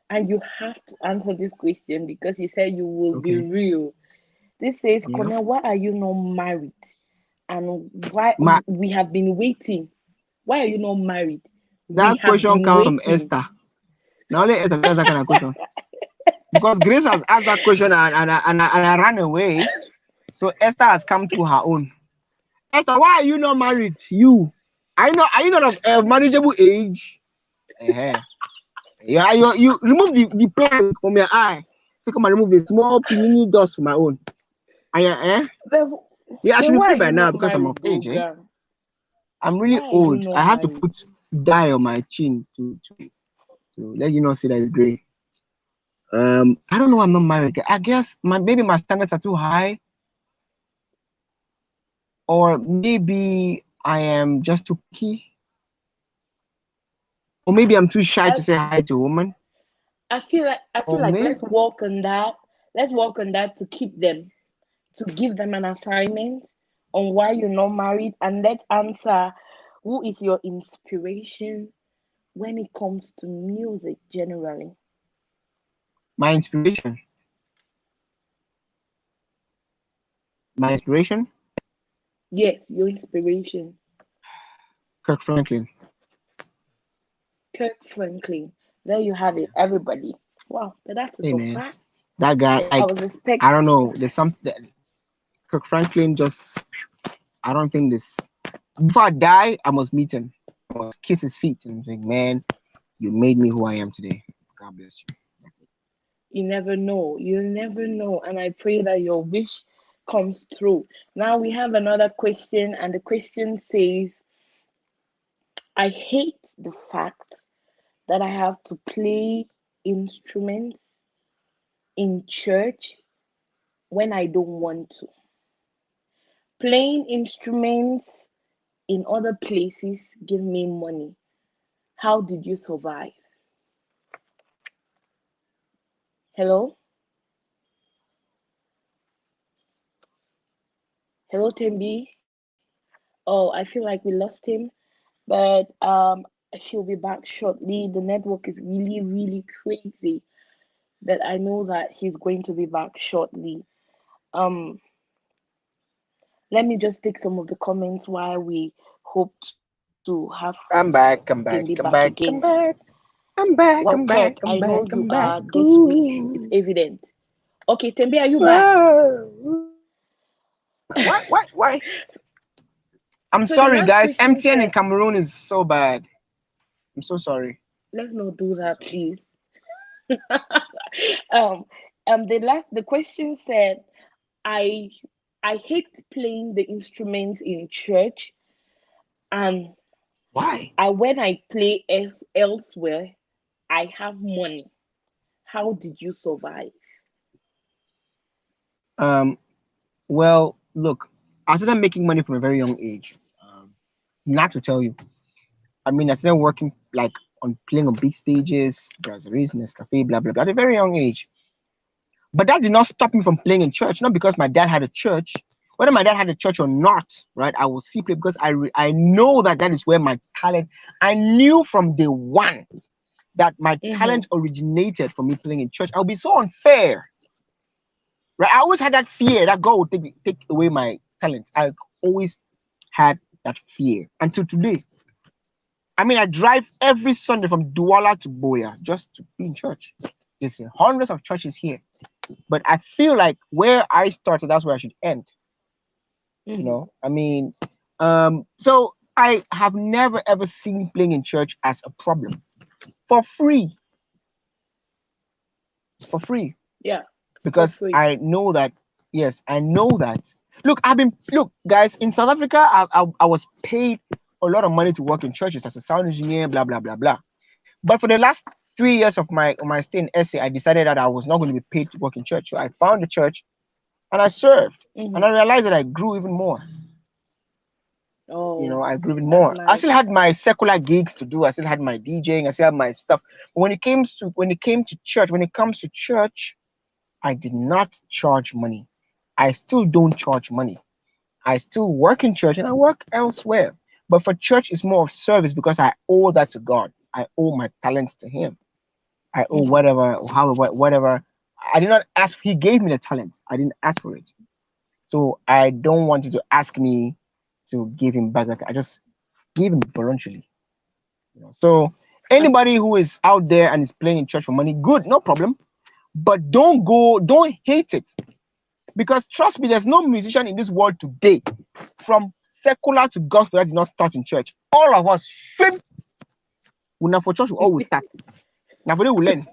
and you have to answer this question because you said you will be Okay. real. This says, Yeah. Cornel, why are you not married? And why My we have been waiting? Why are you not married? We That have question been comes from waiting. Esther. Now only Esther does that kind of question. Because Grace has asked that question and I ran away. So Esther has come to her own. Esther, why are you not married? Are you not of a manageable age? Uh-huh. Yeah, you remove the plank from your eye. So come and remove the small mini dust from my own. And Then, yeah, I then should be why are free by you now not because I'm of married, age, eh? Boga? I'm really Why are you old. not I have to married? put dye on my chin to let you know see that it's gray. I don't know why I'm not married. I guess maybe my standards are too high, or maybe I am just too picky, or maybe I'm too shy I, to say hi to a woman, I feel like or let's maybe work on that. Let's work on that to keep them, to give them an assignment on why you're not married, and let's answer who is your inspiration when it comes to music generally. my inspiration, my inspiration, Yes, your inspiration. Kirk Franklin. Kirk Franklin. There you have it, everybody. Wow, but that is Hey so man, fast. that guy, I like, was expect I don't know, there's something. Kirk Franklin just, I don't think this. Before I die, I must meet him. I must kiss his feet and say, man, you made me who I am today. God bless you. That's it. you never know. You never know. And I pray that your wish comes through. Now we have another question, and the question says, I hate the fact that I have to play instruments in church when I don't want to. Playing instruments in other places give me money. How did you survive? Hello? Hello, Tembi? Oh, I feel like we lost him, but he'll be back shortly. The network is really, really crazy, but I know that he's going to be back shortly. Um, Let me just take some of the comments while we hope to have I'm Tembi back, back I'm back, again. I'm back, I'm back. I'm back, Well, I'm Kirk, back, I I'm know back, you I'm back. are this week. It's Ooh. evident. Okay, Tembi, are you back? Whoa. Why? I'm So the sorry, last guys. question MTN in said, Cameroon is so bad. I'm so sorry. let's not do So that, sorry. please. um, the question said, I I hate playing the instruments in church, and Why? when I play elsewhere, I have money. How did you survive? Um, well, look, I started making money from a very young age. Not to tell you. I started working like on playing on big stages, brasseries, Nescafe, blah blah blah, at a very young age. But that did not stop me from playing in church. Not because my dad had a church. Whether my dad had a church or not, right? I would see play because I know that is where my talent. I knew from day one that my Mm-hmm. talent originated from me playing in church. I would be so unfair, right? I always had that fear that God would take away my talent. I always had that fear until today. I drive every Sunday from Douala to Boya just to be in church. There's hundreds of churches here, but I feel like where I started, that's where I should end. You Mm-hmm. know, I mean, so I have never ever seen playing in church as a problem. For free, for free, Yeah, for because free. I know that. Yes, I know that. Look, guys, in South Africa, I was paid a lot of money to work in churches as a sound engineer, blah blah blah blah. But for the last 3 years of my stay in SA, I decided that I was not going to be paid to work in church. So I found the church and I served. And I realized that I grew even more. Oh, I grew even that's more. I nice. still had my secular gigs to do. I still had my DJing. I still had my stuff. But when it comes to church, I did not charge money. I still don't charge money. I still work in church and I work elsewhere. But for church, it's more of service because I owe that to God. I owe my talents to Him. I owe whatever, whatever. I did not ask. He gave me the talent. I didn't ask for it. So I don't want you to ask me to give him back. I just give him voluntarily. So anybody who is out there and is playing in church for money, good, no problem. But don't hate it. Because trust me, there's no musician in this world today, from secular to gospel, that did not start in church. All of us, for church, we always start. Now for they will learn.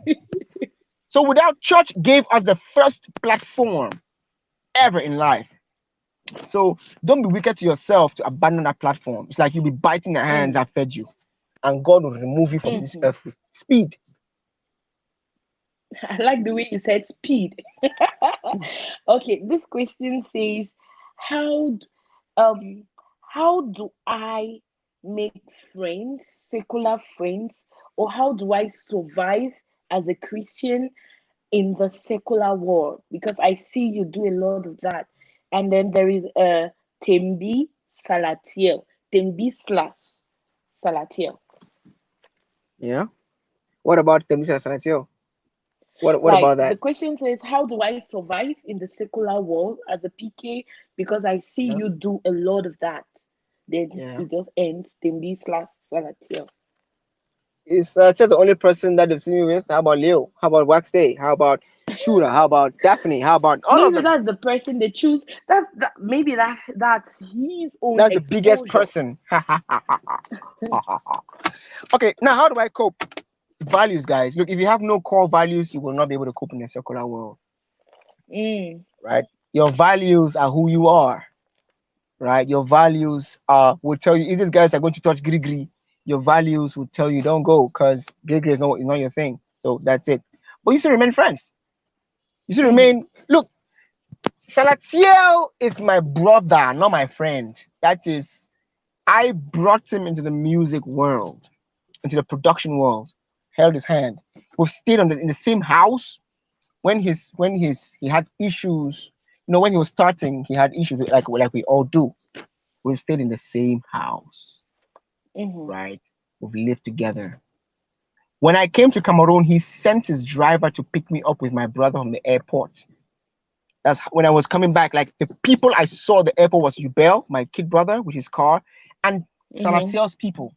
So without church gave us the first platform ever in life. So don't be wicked to yourself to abandon that platform. It's like you'll be biting the hands that fed you, and God will remove you from this earth with speed. I like the way you said speed. Okay, this question says, how um how do I make friends, secular friends, or how do I survive as a Christian in the secular world? Because I see you do a lot of that. And then there is a Tembi Salatiel, Tembi slash Salatiel. Yeah. What about the Mr. Sanatio? What Like about the that? question says, how do I survive in the secular world as a PK? Because I see Yeah. you do a lot of that. Then Yeah. it just ends Tembi slash Salatiel. Is the only person that they've seen me with? How about Leo? How about Wax Day? How about Shura? How about Daphne? How about all of Maybe them? that's the person they choose. Maybe that's his own That's the biggest exposure. person. Okay, now how do I cope? Values, guys. Look, if you have no core values, you will not be able to cope in the secular world, right? Your values are who you are, right? Your values will tell you if these guys are going to touch Grigri, your values will tell you don't go because Grigri is not your thing. So that's it. But you still remain friends. You still remain. Look, Salatiel is my brother, not my friend. That is, I brought him into the music world, into the production world, held his hand. We've stayed in the same house when he had issues. When he was starting, he had issues like we all do. We've stayed in the same house, right? We've lived together. When I came to Cameroon, he sent his driver to pick me up with my brother from the airport. That's when I was coming back. Like the people I saw at the airport was Ubel, my kid brother, with his car, and Salatiel's people.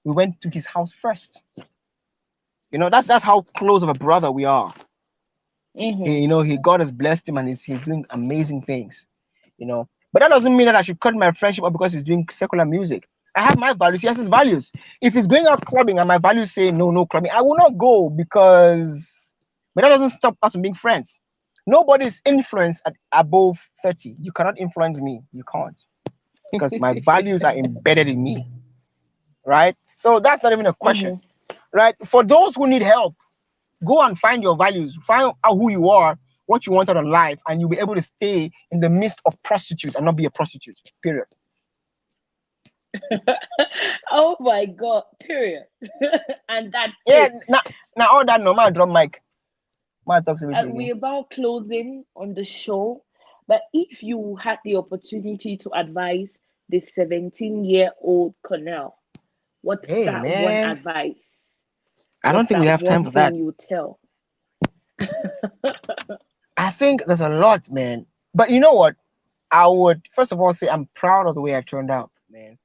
We went to his house first. That's how close of a brother we are. God has blessed him and he's doing amazing things. But that doesn't mean that I should cut my friendship up because he's doing secular music. I have my values. He has his values. If he's going out clubbing and my values say no clubbing, I will not go because. But that doesn't stop us from being friends. Nobody is influenced at above 30. You cannot influence me. You can't, because my values are embedded in me. Right? So that's not even a question. Right? For those who need help, go and find your values. Find out who you are, what you want out of life, and you'll be able to stay in the midst of prostitutes and not be a prostitute. Period. Oh my God, period. And that's Yeah, it. now all that no man drop mic. Man talks with you We're again. about closing on the show, but if you had the opportunity to advise the 17-year-old Cornell, what's Hey that one man, advice? I don't What's think we that have time one for thing that. you tell? I think there's a lot, man. But you know what? I would first of all say I'm proud of the way I turned out, man.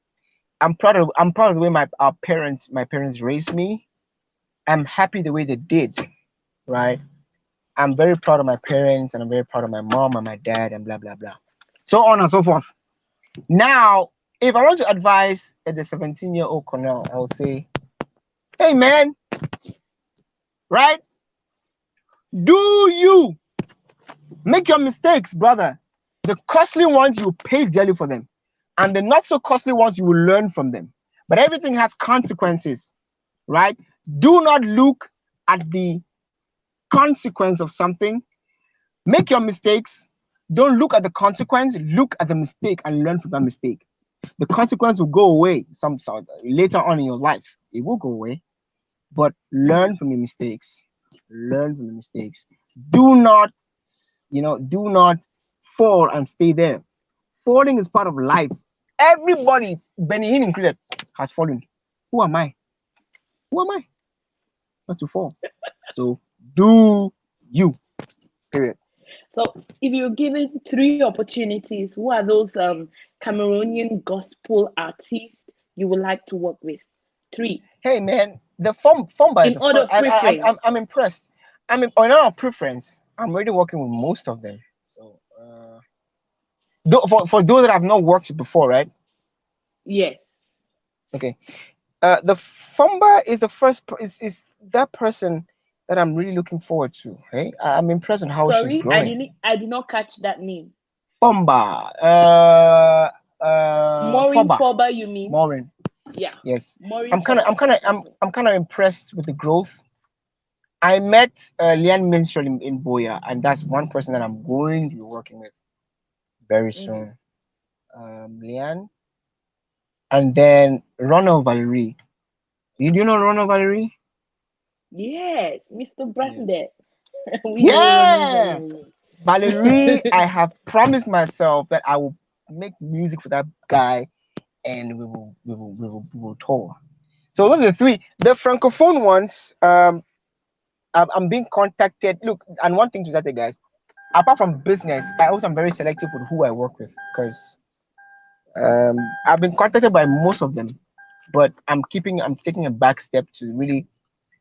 I'm proud of the way my parents raised me. I'm happy the way they did, right? I'm very proud of my parents and I'm very proud of my mom and my dad and blah blah blah. So on and so forth. Now, if I want to advise the 17-year-old Cornell, I will say, hey man, right? Do you make your mistakes, brother? The costly ones you pay dearly for them, and the not so costly ones you will learn from them. But everything has consequences, right? Do not look at the consequence of something. Make your mistakes. Don't look at the consequence. Look at the mistake and learn from that mistake. The consequence will go away some later on in your life. It will go away, but learn from your mistakes. Learn from the mistakes. Do not, do not fall and stay there. Falling is part of life. Everybody, Benny Hinn included, has fallen. Who am I? Who am I? Not to fall. So do you. Period. So, if you're given three opportunities, who are those Cameroonian gospel artists you would like to work with? Three. Hey man, the Fumba is In order of preference. I'm impressed. On our preference, I'm already working with most of them. So for those that I've not worked with before, right? Yes. Okay. The Fumba is the first is that person that I'm really looking forward to. Hey, I'm impressed on how she's Sorry, growing. I did not catch that name. Fumba. Maureen Foba. Foba, you mean? Maureen. Yeah. Yes. Maureen I'm kind of impressed with the growth. I met Leanne Minstrel in Boya, and that's one person that I'm going to be working with very soon. Leanne, and then Ronald Valerie. Do you know Ronald Valerie? Yes, Mr. Branded. Yes. We know Yeah, Ronald Valerie. Valerie. I have promised myself that I will make music for that guy, and we will tour. So those are the three. The francophone ones. I'm being contacted. Look, and one thing to that, guys. Apart from business, I also am very selective with who I work with because I've been contacted by most of them, but I'm taking a back step to really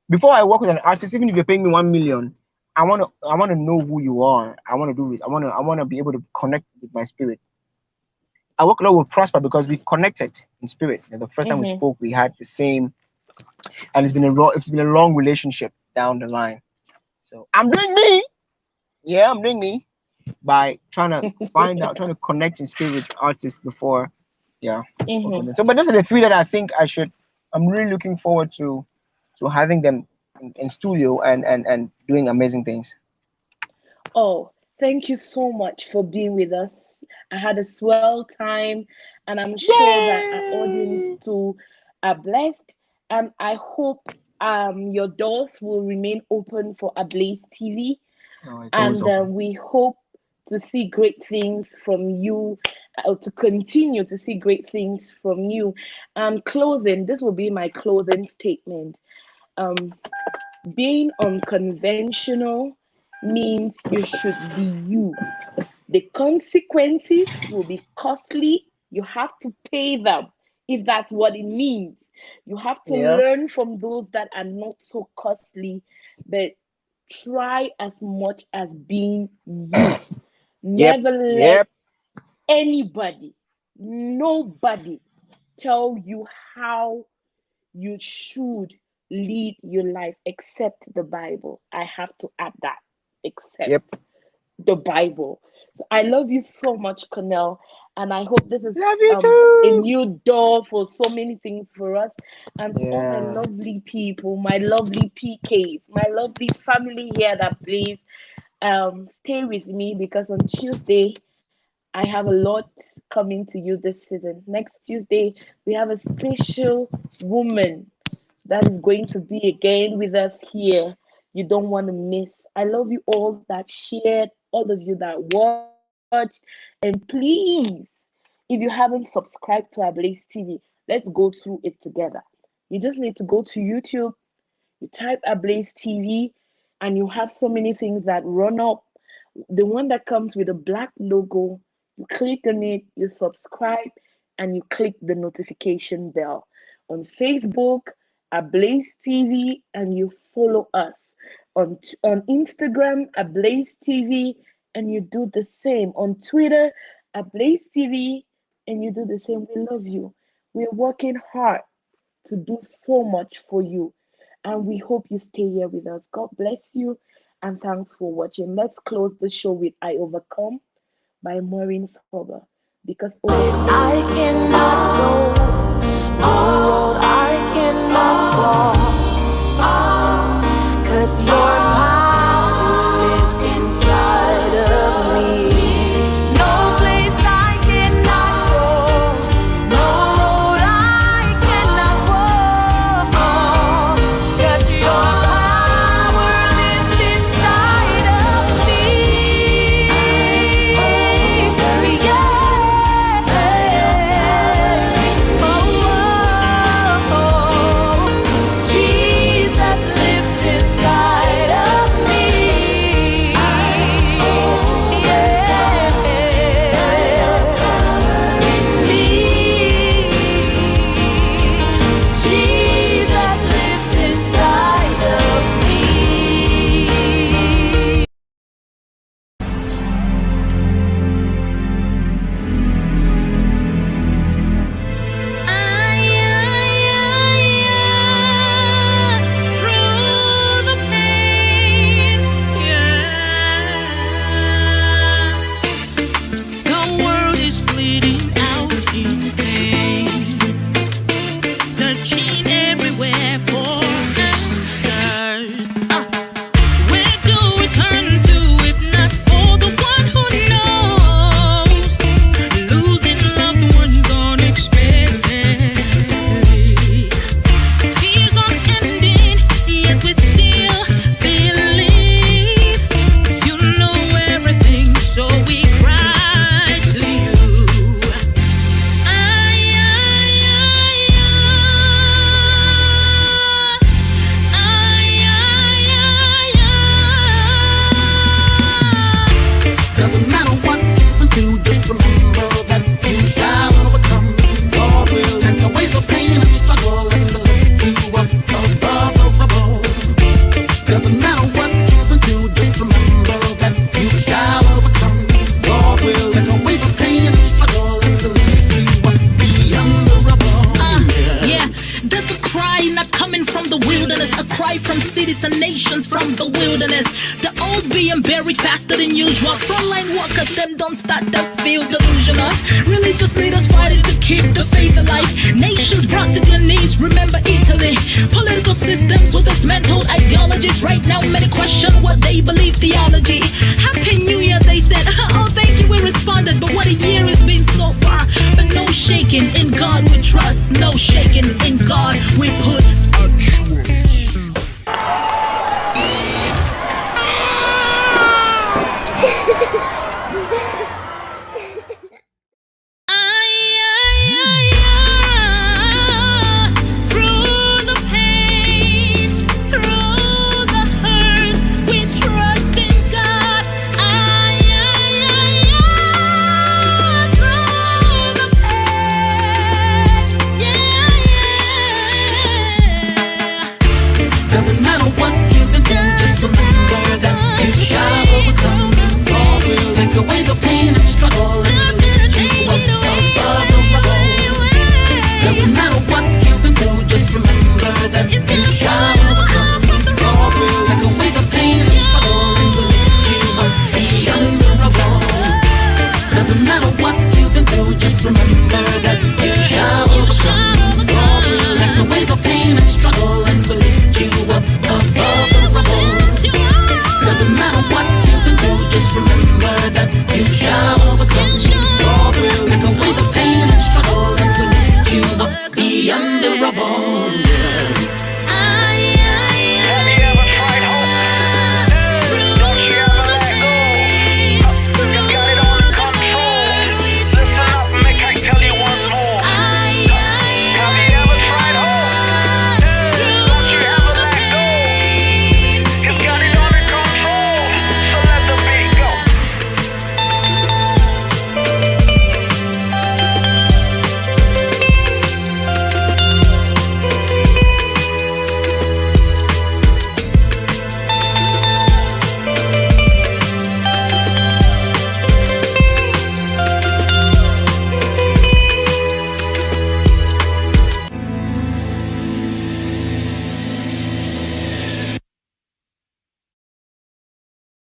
before I work with an artist, even if you're paying me 1 million, I want to know who you are. I want to do it. I want to be able to connect with my spirit. I work a lot with Prosper because we connected in spirit. The first time we spoke, we had the same, and it's been a long relationship down the line. So I'm doing me. Yeah, I'm doing me by trying to trying to connect in spirit with artists before, yeah. So, but those are the three that I think I'm really looking forward to having them in studio and doing amazing things. Oh, thank you so much for being with us. I had a swell time, and I'm sure that our audience Yay! too are blessed. And I hope your doors will remain open for Ablaze TV, No, it's always and open. we hope to see great things from you, to continue to see great things from you. And closing, this will be my closing statement. Um, being unconventional means you should be you. The consequences will be costly. You have to pay them if that's what it means. You have to Yeah. learn from those that are not so costly, but try as much as being you. Yep. Never let Yep. anybody, nobody tell you how you should lead your life except the Bible. I have to add that, except Yep. the Bible. So I love you so much, Cornel, and I hope this is Love you a too. new door for so many things for us. And to all my Yeah. lovely people, my lovely PKs, my lovely family here that please stay with me because on Tuesday I have a lot coming to you this season. Next Tuesday we have a special woman that is going to be again with us here. You don't want to miss. I love you all that shared, all of you that watched, and please, if you haven't subscribed to our Blaze TV, let's go through it together. You just need to go to YouTube, you type Ablaze TV, and you have so many things that run up. The one that comes with a black logo, you click on it, you subscribe, and you click the notification bell. On Facebook, Ablaze TV, and you follow us. On Instagram, Ablaze TV, and you do the same. On Twitter, Ablaze TV, and you do the same. We love you. We're working hard to do so much for you. And we hope you stay here with us. God bless you. And thanks for watching. Let's close the show with I Overcome by Maureen Fober. Because I cannot go, no road I cannot walk, 'cause the wilderness. The old being buried faster than usual. Frontline workers, them don't start the field delusional. Religious leaders fighting to keep the faith alive. Nations brought to their knees, remember Italy. Political systems with dismantled ideologies. Right now many question what they believe theology. Have